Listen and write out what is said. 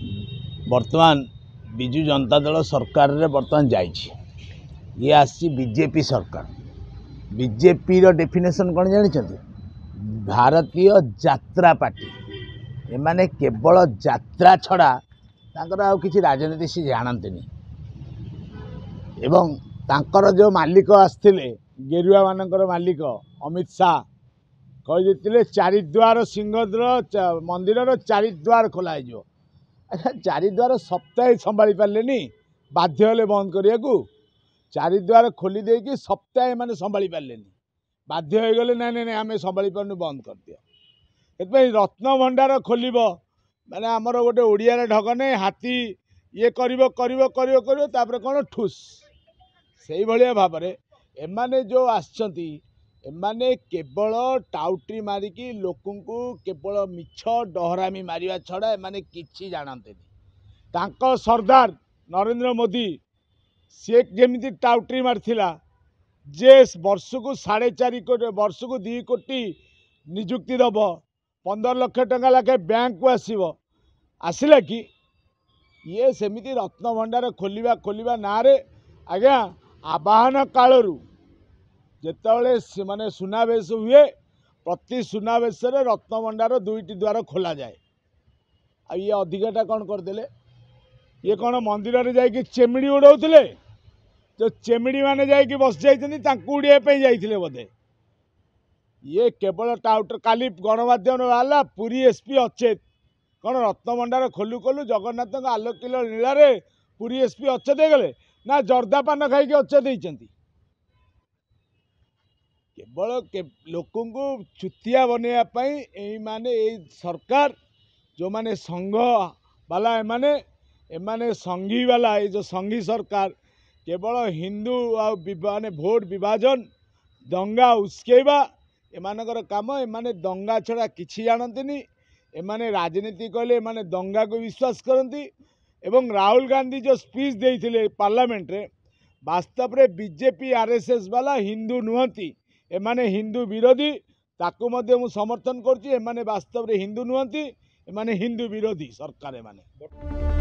वर्तमान बिजु जनता दल सरकार रे वर्तमान जाइछि ये आसी बीजेपी सरकार। बीजेपी रो डेफिनेशन कौन जानी? भारतीय यात्रा पार्टी। एमाने केवल यात्रा छड़ा तांकर आउ किछि राजनीति से जानते एवं तांकर जो मालिक आसथिले गेरुआ मानकर मालिक अमित शाह कही चारिद्वार सिंहद्वार मंदिर चारिद्वार खोला हो। अच्छा चारिद्वार सप्ताहे संभाली पारे बाध्य हेले बंद करिया को चारिद्वार खोली देकी सप्ताहे माने संभाली पारे बाध्य हो गले ना ना आम संभाली पार्नु बंद कर दियो। से रत्न भंडार खोल माने आमर गोटे ओडिया ढगने हाथी ये करिवो करिवो करिवो करिवो तापर कौन ठुस से भाया भाव में एमाने जो आसचंती एमाने केवल टाउट्री मारिकी लोकंकु केवल मिछ डहरामी मारिया छड़ा एमाने किछि जानते तांको सरदार नरेंद्र मोदी सी जमी टाउट्री मारथिला जे वर्ष को 4.5 कोटी वर्ष को 2 कोटी निजुक्ति दब 15 लाख टंका लाखे बैंक को आसला कि ये सेमिति रत्न भंडार खोलिबा ना रे आज्ञा आवाहन कालरू जेतबले माने सुनावेश हुए प्रति सुनावेश रे रत्न भंडार 2टी द्वार खोला जाए। आ ये अधिकटा कौन करदेले ये कौन मंदिर रे जाइए चेमिड़ी उड़ाउथिले जो चेमिड़ी माने जाइए बस जाइए उड़ाई जाइए बोधे ये केवल टाउटर काली गणमाध्यम बाहर पुरी एसपी अचेत कौन रत्न भंडार खोलु खोलु जगन्नाथ आलोकिल नीला पुरी एसपी अचेत गले ना जर्दा पान खाई अचेत होती केवल लोकों को चुतिया बनवाई माने सरकार जो माने संघ वाला एमाने संघी वाला ये जो संघी सरकार केवल हिंदू माने भोट विभाजन दंगा उस्केबा एमानकर काम एमाने दंगा छड़ा किछि जानते एमाने राजनीति कहले एमाने दंगा को विश्वास करती। एवं राहुल गांधी जो स्पीच देइथिले पार्लियामेंट रे वास्तव रे बीजेपी आरएसएस वाला हिंदू नुहंती एमाने हिंदू विरोधी ताकू मध्य मु समर्थन करछि एमाने वास्तव रे हिंदू नुहंती एमाने हिंदू विरोधी सरकार एमाने।